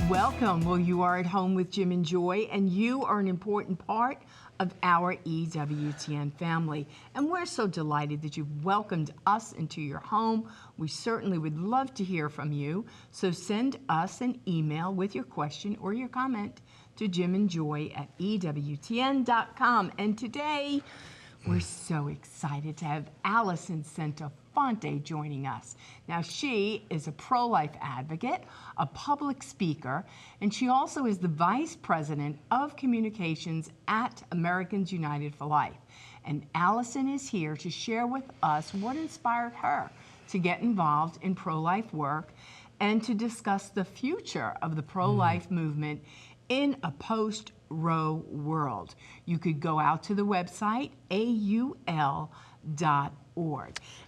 Welcome. Well, you are at home with Jim and Joy, and you are an important part of our EWTN family. And we're so delighted that you've welcomed us into your home. We certainly would love to hear from you. So send us an email with your question or your comment to jimandjoy@ewtn.com. And today, we're so excited to have Alison Centofante joining us. Now, she is a pro-life advocate, a public speaker, and she also is the Vice President of Communications at Americans United for Life. And Alison is here to share with us what inspired her to get involved in pro-life work and to discuss the future of the pro-life movement in a post-Roe world. You could go out to the website, aul.org.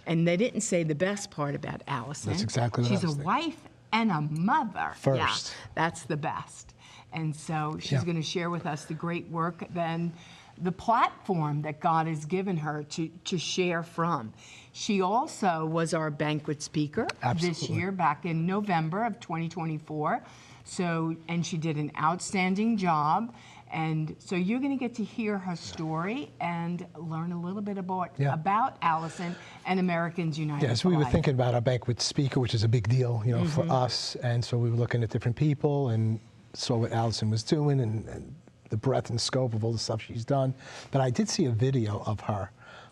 And they didn't say the best part about Alison. That's exactly what She's I was a thinking. wife and a mother. First. Yeah, that's the best. And so she's going to share with us the great work, then the platform that God has given her to share from. She also was our banquet speaker this year, back in November of 2024. So, and she did an outstanding job. And so you're going to get to hear her story and learn a little bit about Alison and Americans United Yes, for we were Life. thinking about our banquet speaker, which is a big deal, you know, for us. And so we were looking at different people and saw what Alison was doing and the breadth and scope of all the stuff she's done. But I did see a video of her,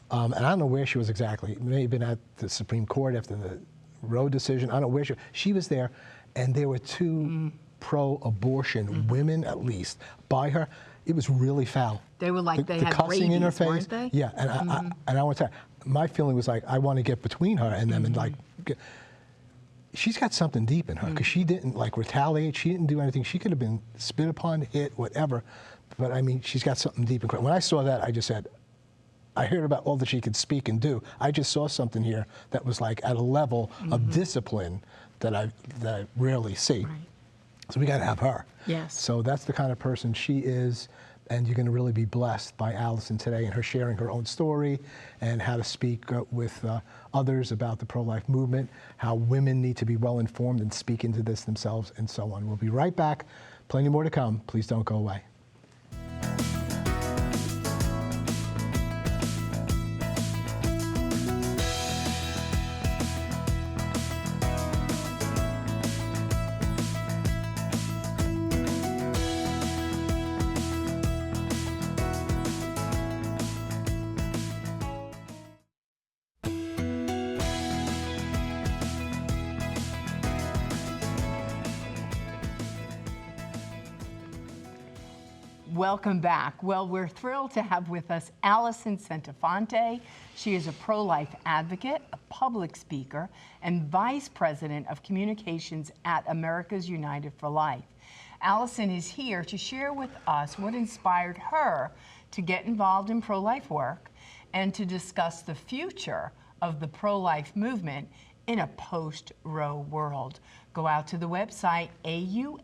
and I don't know where she was exactly. It may have been at the Supreme Court after the Roe decision. I don't know where she was there, and there were two pro-abortion women, at least, by her. It was really foul. They were like they the had cussing in her rabies, face. weren't they? Yeah, and I want to tell you, my feeling was like, I want to get between her and them and like, she's got something deep in her because she didn't like retaliate. She didn't do anything. She could have been spit upon, hit, whatever. But I mean, she's got something deep in her. When I saw that, I just said, I heard about all that she could speak and do. I just saw something here that was like at a level of discipline that I rarely see. Right. So we got to have her. Yes. So that's the kind of person she is, and you're going to really be blessed by Alison today and her sharing her own story and how to speak with others about the pro-life movement, how women need to be well informed and speak into this themselves, and so on. We'll be right back. Plenty more to come. Please don't go away. Welcome back. Well, we're thrilled to have with us Alison Centofante. She is a pro-life advocate, a public speaker, and Vice President of Communications at Americans United for Life. Alison is here to share with us what inspired her to get involved in pro-life work and to discuss the future of the pro-life movement in a post-Roe world. Go out to the website,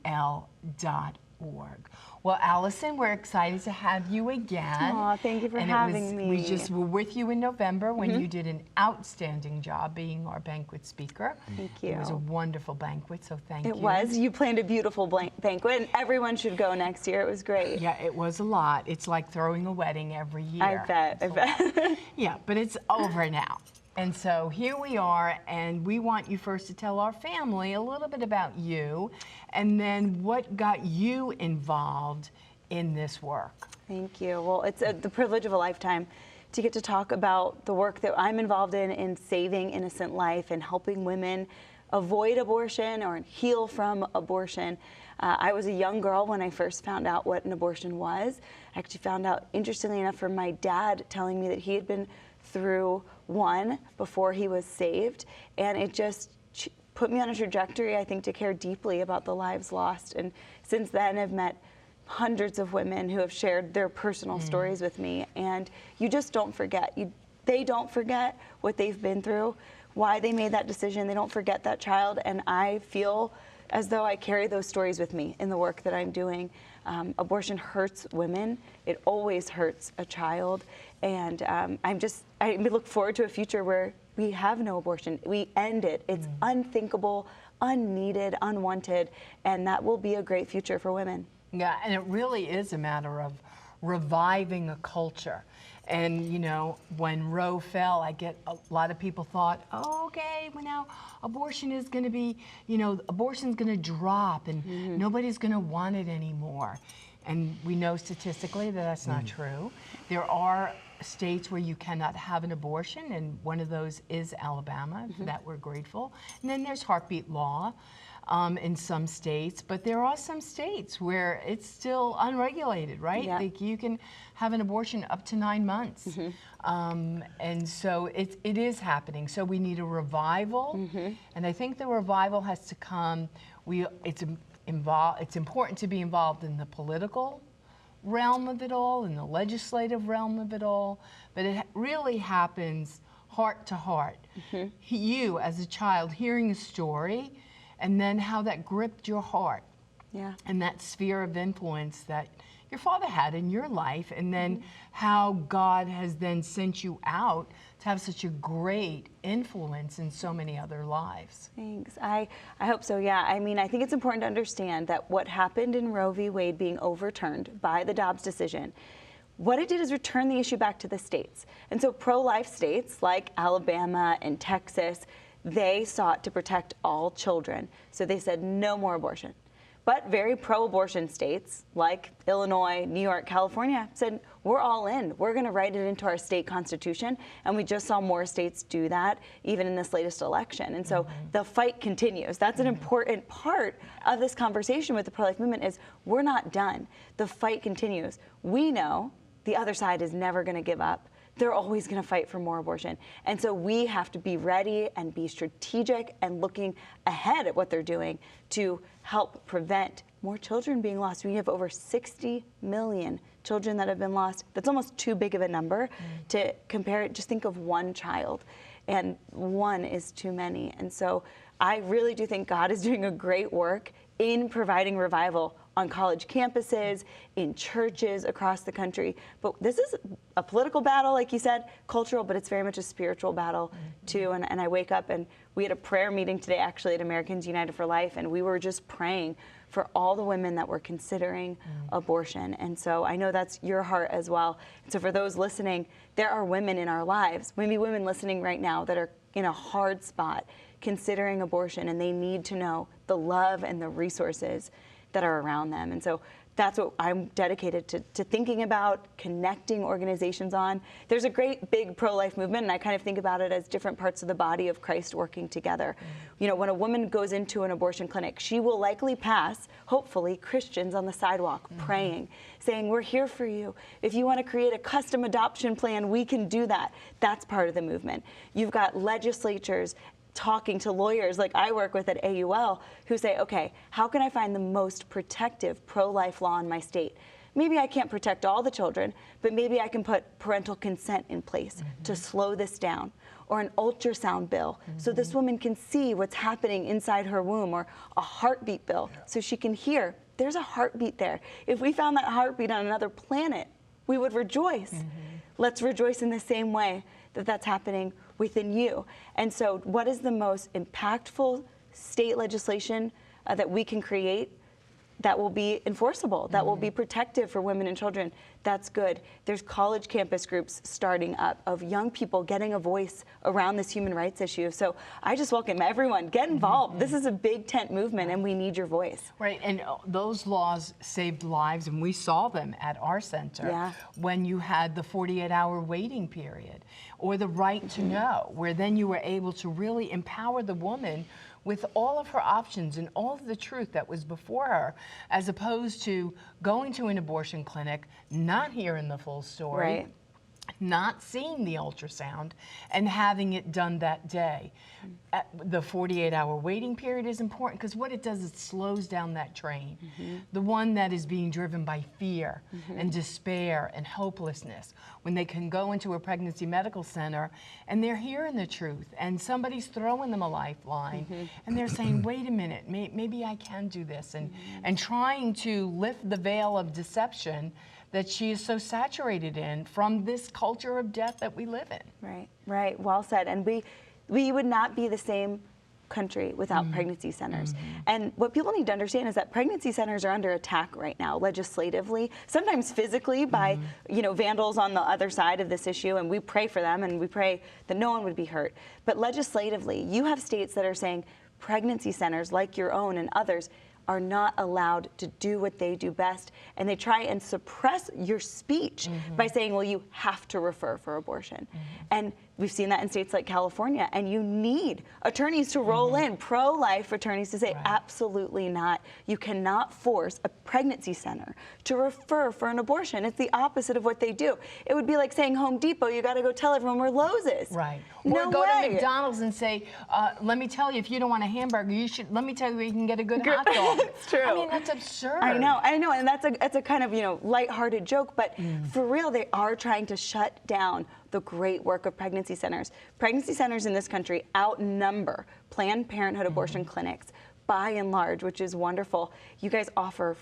aul.org. Well, Alison, we're excited to have you again. Aw, thank you for having me. We just were with you in November when you did an outstanding job being our banquet speaker. Thank you. It was a wonderful banquet, so thank you. It was. You planned a beautiful banquet, and everyone should go next year. It was great. Yeah, it was a lot. It's like throwing a wedding every year. I bet. Yeah, but it's over now. And so here we are, and we want you first to tell our family a little bit about you, and then what got you involved in this work. Thank you. Well, it's the privilege of a lifetime to get to talk about the work that I'm involved in saving innocent life and helping women avoid abortion or heal from abortion. I was a young girl when I first found out what an abortion was. I actually found out, interestingly enough, from my dad telling me that he had been through one before he was saved, and it just put me on a trajectory, I think, to care deeply about the lives lost. And since then, I've met hundreds of women who have shared their personal stories with me, and you just don't forget. They don't forget what they've been through, why they made that decision. They don't forget that child, and I feel as though I carry those stories with me in the work that I'm doing. Abortion hurts women. It always hurts a child. And I look forward to a future where we have no abortion. We end it. It's unthinkable, unneeded, unwanted, and that will be a great future for women. Yeah, and it really is a matter of reviving a culture. And, you know, when Roe fell, I get a lot of people thought, oh, okay, well now abortion is going to be, you know, abortion's going to drop and nobody's going to want it anymore. And we know statistically that that's not true. There are states where you cannot have an abortion, and one of those is Alabama. For that we're grateful. And then there's heartbeat law in some states, but there are some states where it's still unregulated, right? Yeah. Like you can have an abortion up to 9 months. And so it is happening. So we need a revival, and I think the revival has to come. It's important to be involved in the political realm of it all, in the legislative realm of it all, but it really happens heart to heart. You, as a child, hearing a story, and then how that gripped your heart, and that sphere of influence that your father had in your life, and then how God has then sent you out to have such a great influence in so many other lives. Thanks. I hope so, yeah. I mean, I think it's important to understand that what happened in Roe v. Wade being overturned by the Dobbs decision, what it did is return the issue back to the states. And so pro-life states like Alabama and Texas, they sought to protect all children. So they said no more abortion. But very pro-abortion states like Illinois, New York, California said, we're all in. We're going to write it into our state constitution. And we just saw more states do that, even in this latest election. And so the fight continues. That's an important part of this conversation with the pro-life movement is we're not done. The fight continues. We know the other side is never going to give up. They're always going to fight for more abortion. And so we have to be ready and be strategic and looking ahead at what they're doing to help prevent more children being lost. We have over 60 million children that have been lost. That's almost too big of a number to compare it. Just think of one child, and one is too many. And so I really do think God is doing a great work in providing revival on college campuses, in churches across the country. But this is a political battle, like you said, cultural, but it's very much a spiritual battle too. And I wake up, and we had a prayer meeting today actually at Americans United for Life, and we were just praying for all the women that were considering abortion. And so I know that's your heart as well. And so for those listening, there are women in our lives, maybe women listening right now that are in a hard spot considering abortion, and they need to know the love and the resources that are around them. And so that's what I'm dedicated to thinking about, connecting organizations on. There's a great big pro-life movement, and I kind of think about it as different parts of the body of Christ working together. You know, when a woman goes into an abortion clinic, she will likely pass, hopefully, Christians on the sidewalk praying, saying, we're here for you. If you want to create a custom adoption plan, we can do that. That's part of the movement. You've got legislatures talking to lawyers like I work with at AUL who say, okay, how can I find the most protective pro-life law in my state? Maybe I can't protect all the children, but maybe I can put parental consent in place to slow this down, or an ultrasound bill so this woman can see what's happening inside her womb, or a heartbeat bill so she can hear there's a heartbeat there. If we found that heartbeat on another planet, we would rejoice. Let's rejoice in the same way that that's happening within you. And so what is the most impactful state legislation that we can create that will be enforceable, that will be protective for women and children? That's good. There's college campus groups starting up of young people getting a voice around this human rights issue. So I just welcome everyone, get involved. This is a big tent movement, and we need your voice. Right, and those laws saved lives, and we saw them at our center when you had the 48-hour waiting period, or the right to know, where then you were able to really empower the woman with all of her options and all of the truth that was before her, as opposed to going to an abortion clinic, not hearing the full story, not seeing the ultrasound, and having it done that day. The 48-hour waiting period is important because what it does is it slows down that train. The one that is being driven by fear and despair and hopelessness, when they can go into a pregnancy medical center and they're hearing the truth and somebody's throwing them a lifeline and they're saying, wait a minute, maybe I can do this, and trying to lift the veil of deception that she is so saturated in from this culture of death that we live in. Right, right, well said. And we would not be the same country without pregnancy centers. And what people need to understand is that pregnancy centers are under attack right now, legislatively, sometimes physically by vandals on the other side of this issue, and we pray for them and we pray that no one would be hurt. But legislatively, you have states that are saying pregnancy centers like your own and others are not allowed to do what they do best, and they try and suppress your speech by saying, well, you have to refer for abortion. And we've seen that in states like California, and you need attorneys to roll in, pro-life attorneys to say, absolutely not. You cannot force a pregnancy center to refer for an abortion. It's the opposite of what they do. It would be like saying Home Depot, you got to go tell everyone where Lowe's is. Right. No or go way. to McDonald's and say, let me tell you, if you don't want a hamburger, let me tell you where you can get a good hot dog. It's true. I mean, that's absurd. I know, and that's a kind of lighthearted joke, but for real, they are trying to shut down the great work of pregnancy centers. Pregnancy centers in this country outnumber Planned Parenthood abortion clinics by and large, which is wonderful. You guys offer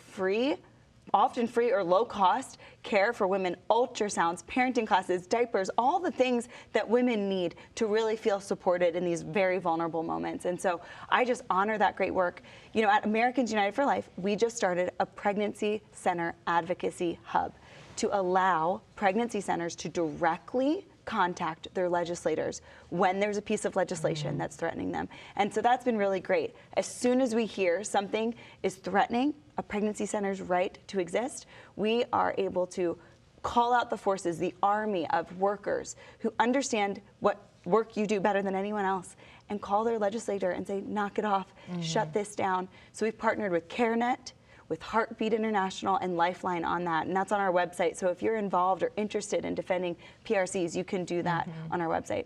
often free or low cost care for women, ultrasounds, parenting classes, diapers, all the things that women need to really feel supported in these very vulnerable moments. And so I just honor that great work. At Americans United for Life, we just started a pregnancy center advocacy hub to allow pregnancy centers to directly contact their legislators when there's a piece of legislation that's threatening them. And so that's been really great. As soon as we hear something is threatening a pregnancy center's right to exist, we are able to call out the forces, the army of workers who understand what work you do better than anyone else, and call their legislator and say, knock it off, shut this down. So we've partnered with CareNet, with Heartbeat International and Lifeline on that, and that's on our website. So if you're involved or interested in defending PRCs, you can do that on our website.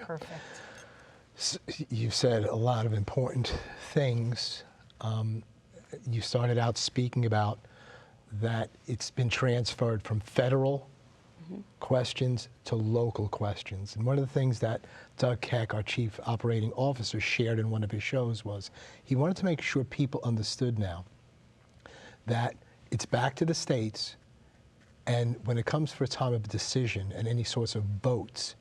Perfect. So you said a lot of important things. You started out speaking about that it's been transferred from federal questions to local questions. And one of the things that Doug Keck, our Chief Operating Officer, shared in one of his shows was he wanted to make sure people understood now that it's back to the states, and when it comes for a time of decision and any sorts of votes,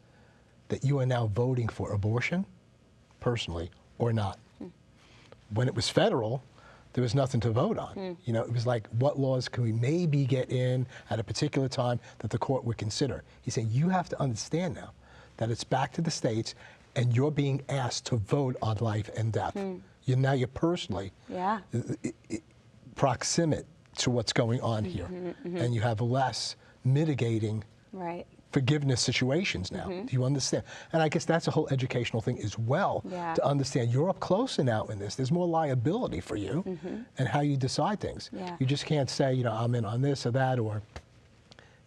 that you are now voting for abortion, personally, or not. When it was federal, there was nothing to vote on. It was like, what laws can we maybe get in at a particular time that the court would consider? He's saying, you have to understand now that it's back to the states, and you're being asked to vote on life and death. You're personally proximate to what's going on here, and you have less mitigating forgiveness situations now. Do you understand? And I guess that's a whole educational thing as well, to understand you're up closer now in this. There's more liability for you and how you decide things. You just can't say, I'm in on this or that, or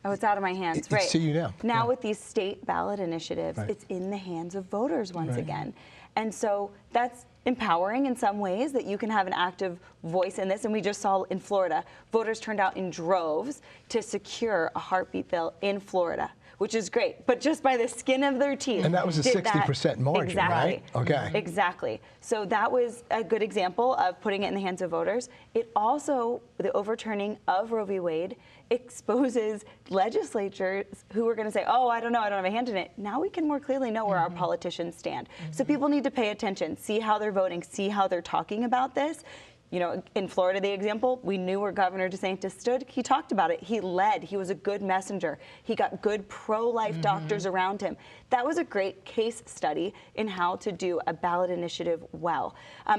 oh, it's out of my hands. It's to you now. Now with these state ballot initiatives, it's in the hands of voters once again. And so that's empowering in some ways, that you can have an active voice in this. And we just saw in Florida, voters turned out in droves to secure a heartbeat bill in Florida, which is great, but just by the skin of their teeth. And that was a 60% margin, right? Okay. Exactly. So that was a good example of putting it in the hands of voters. It also, the overturning of Roe v. Wade, exposes legislatures who were going to say, oh, I don't know, I don't have a hand in it. Now we can more clearly know where our politicians stand. So people need to pay attention, see how they're voting, see how they're talking about this. In Florida, the example, we knew where Governor DeSantis stood. He talked about it. He led. He was a good messenger. He got good pro-life doctors around him. That was a great case study in how to do a ballot initiative well.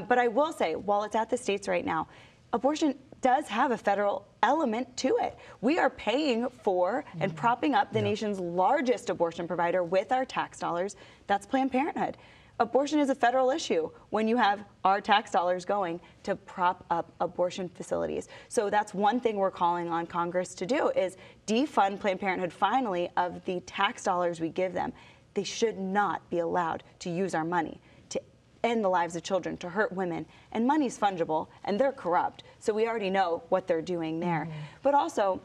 But I will say, while it's at the states right now, abortion does have a federal element to it. We are paying for and propping up the nation's largest abortion provider with our tax dollars. That's Planned Parenthood. Abortion is a federal issue when you have our tax dollars going to prop up abortion facilities. So that's one thing we're calling on Congress to do, is defund Planned Parenthood finally of the tax dollars we give them. They should not be allowed to use our money to end the lives of children, to hurt women. And money's fungible, and they're corrupt. So we already know what they're doing there. But also,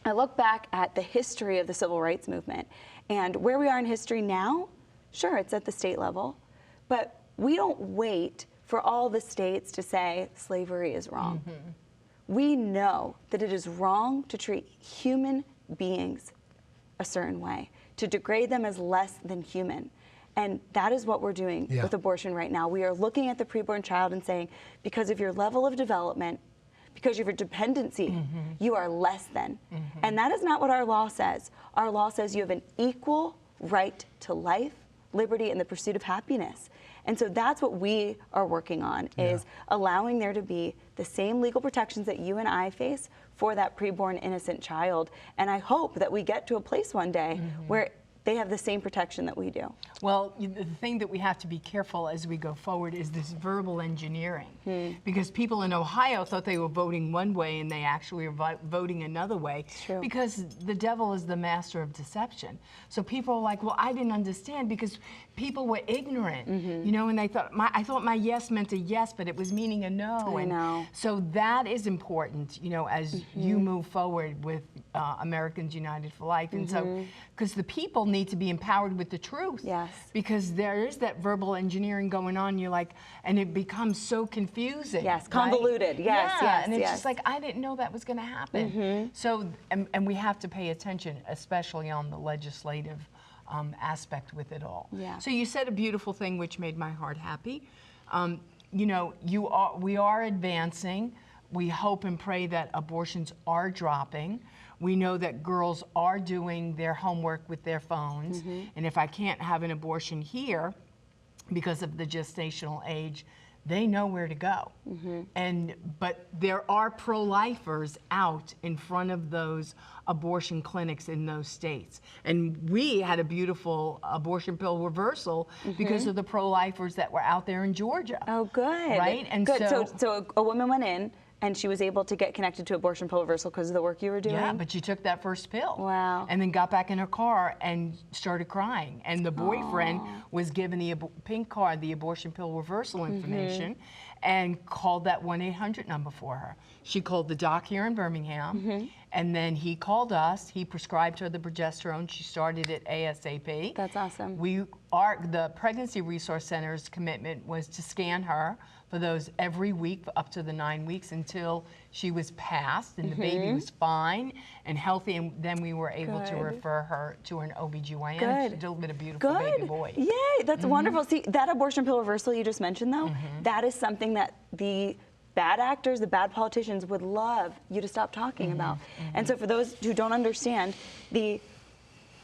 I look back at the history of the civil rights movement and where we are in history now. Sure, it's at the state level, but we don't wait for all the states to say slavery is wrong. We know that it is wrong to treat human beings a certain way, to degrade them as less than human. And that is what we're doing with abortion right now. We are looking at the preborn child and saying, because of your level of development, because of your dependency, you are less than. And that is not what our law says. Our law says you have an equal right to life, liberty, and the pursuit of happiness. And so that's what we are working on, is allowing there to be the same legal protections that you and I face for that preborn innocent child. And I hope that we get to a place one day where they have the same protection that we do. Well, the thing that we have to be careful as we go forward is this verbal engineering. Because people in Ohio thought they were voting one way and they actually are voting another way. True. Because the devil is the master of deception. So people are like, well, I didn't understand because people were ignorant, you know, and they thought, I thought my yes meant a yes, but it was meaning a no. I know. So that is important, you know, as you move forward with Americans United for Life. And so, because the people need to be empowered with the truth. Yes. Because there is that verbal engineering going on. You're like, and it becomes so confusing. Yes, convoluted. Right? Yes, yeah, yes, and it's yes. just like, I didn't know that was going to happen. So, and we have to pay attention, especially on the legislative aspect with it all. Yeah. So you said a beautiful thing which made my heart happy. You know, we are advancing. We hope and pray that abortions are dropping. We know that girls are doing their homework with their phones. And if I can't have an abortion here because of the gestational age, they know where to go. But there are pro-lifers out in front of those abortion clinics in those states. And we had a beautiful abortion pill reversal because of the pro-lifers that were out there in Georgia. Oh, good. Right? And good. So a woman went in and she was able to get connected to abortion pill reversal because of the work you were doing? Yeah, but she took that first pill. Wow. And then got back in her car and started crying. And the boyfriend was given the pink card, the abortion pill reversal information, and called that 1-800 number for her. She called the doc here in Birmingham, and then he called us. He prescribed her the progesterone. She started it ASAP. That's awesome. The Pregnancy Resource Center's commitment was to scan her for those every week up to the 9 weeks until she was passed and the baby was fine and healthy, and then we were able to refer her to an OBGYN. Good. She delivered a beautiful baby boy. Yay, that's wonderful. See, that abortion pill reversal you just mentioned, though, that is something that the bad actors, the bad politicians would love you to stop talking about. And so for those who don't understand, the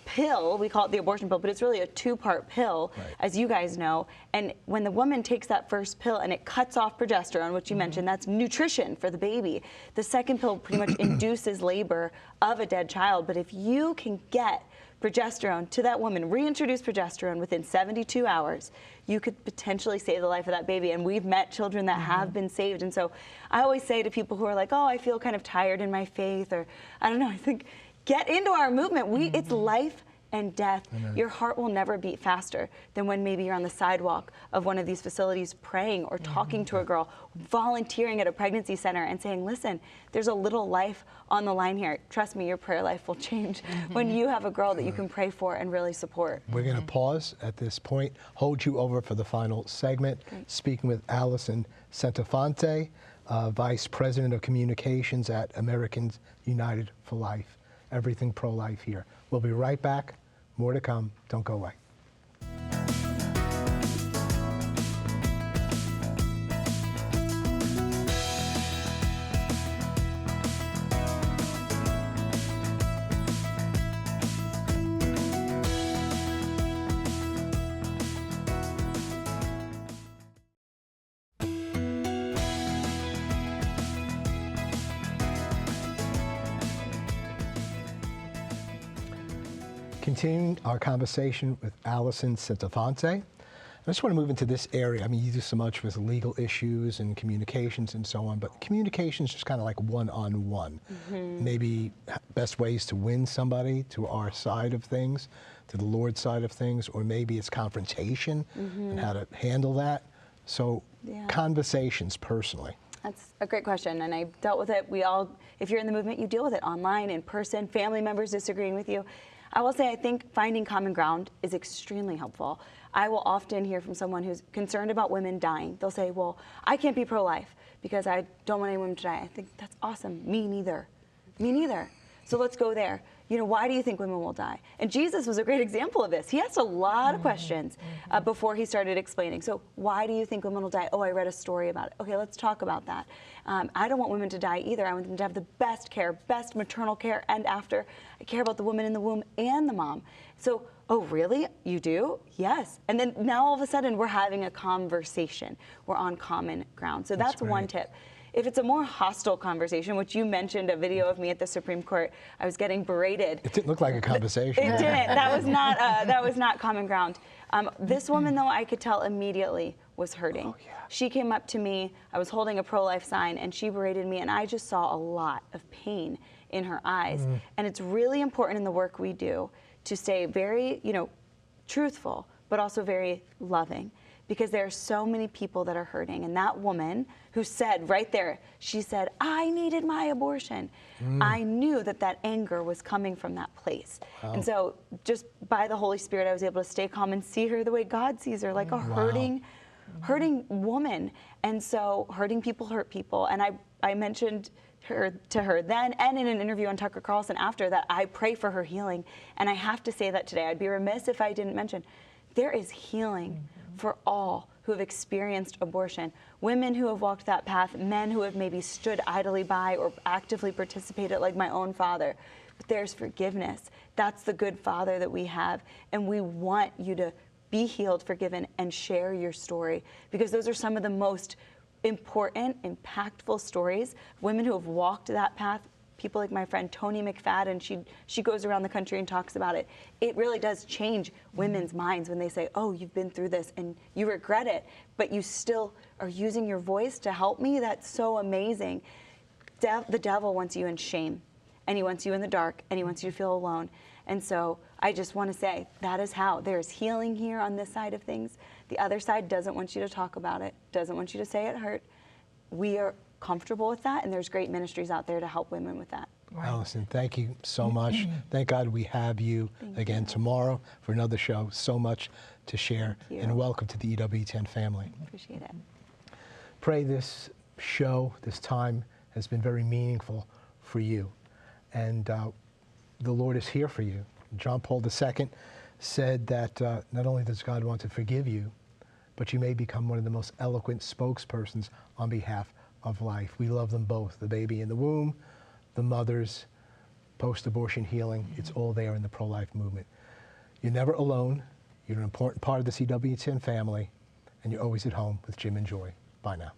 pill, we call it the abortion pill, but it's really a two-part pill, as you guys know. And when the woman takes that first pill and it cuts off progesterone, which you mentioned, that's nutrition for the baby. The second pill pretty much induces labor of a dead child. But if you can get progesterone to that woman, reintroduce progesterone within 72 hours, you could potentially save the life of that baby. And we've met children that have been saved. And so I always say to people who are like, oh, I feel kind of tired in my faith, or I don't know, I think, get into our movement. It's life and death. Your heart will never beat faster than when maybe you're on the sidewalk of one of these facilities praying or talking to a girl, volunteering at a pregnancy center and saying, listen, there's a little life on the line here. Trust me, your prayer life will change when you have a girl that you can pray for and really support. We're going to pause at this point, hold you over for the final segment, speaking with Alison Centofante, Vice President of Communications at Americans United for Life. Everything pro-life here. We'll be right back. More to come. Don't go away. Continuing our conversation with Alison Centofante. I just want to move into this area. I mean, you do so much with legal issues and communications and so on, but communications is just kind of like one-on-one. Maybe best ways to win somebody to our side of things, to the Lord's side of things, or maybe it's confrontation and how to handle that. So conversations personally. That's a great question, and I've dealt with it. We all, if you're in the movement, you deal with it online, in person, family members disagreeing with you. I will say I think finding common ground is extremely helpful. I will often hear from someone who's concerned about women dying. They'll say, well, I can't be pro-life because I don't want any women to die. I think that's awesome. Me neither. Me neither. So let's go there. You know, why do you think women will die? And Jesus was a great example of this. He asked a lot of questions before he started explaining. So why do you think women will die? Oh, I read a story about it. Okay, let's talk about that. I don't want women to die either. I want them to have the best care, best maternal care, and after. I care about the woman in the womb and the mom. So, oh, really? You do? Yes. And then now all of a sudden we're having a conversation. We're on common ground. So that's one tip. If it's a more hostile conversation, which you mentioned a video of me at the Supreme Court, I was getting berated. It didn't look like a conversation. It didn't. That was not common ground. This woman, though, I could tell immediately was hurting. Oh, yeah. She came up to me. I was holding a pro-life sign, and she berated me, and I just saw a lot of pain in her eyes. And it's really important in the work we do to stay very, truthful, but also very loving. Because there are so many people that are hurting. And that woman who said right there, she said, I needed my abortion. I knew that that anger was coming from that place. Wow. And so just by the Holy Spirit, I was able to stay calm and see her the way God sees her, like a hurting woman. And so hurting people hurt people. And I mentioned to her then and in an interview on Tucker Carlson after that, I pray for her healing. And I have to say that today. I'd be remiss if I didn't mention, there is healing for all who have experienced abortion. Women who have walked that path, men who have maybe stood idly by or actively participated like my own father. But there's forgiveness. That's the good Father that we have. And we want you to be healed, forgiven, and share your story. Because those are some of the most important, impactful stories. Women who have walked that path, people like my friend Toni McFadden, she goes around the country and talks about it. It really does change women's minds when they say, oh, you've been through this and you regret it, but you still are using your voice to help me. That's so amazing. The devil wants you in shame, and he wants you in the dark, and he wants you to feel alone. And so I just want to say that is how there's healing here on this side of things. The other side doesn't want you to talk about it, doesn't want you to say it hurt. We are comfortable with that, and there's great ministries out there to help women with that. Right. Alison, thank you so much. Thank God we have you again tomorrow for another show. So much to share, and welcome to the EWTN family. Appreciate it. Pray this show, this time, has been very meaningful for you, and the Lord is here for you. John Paul II said that not only does God want to forgive you, but you may become one of the most eloquent spokespersons on behalf of life. We love them both, the baby in the womb, the mothers, post-abortion healing. It's all there in the pro-life movement. You're never alone. You're an important part of the CWTN family, and you're always at home with Jim and Joy. Bye now.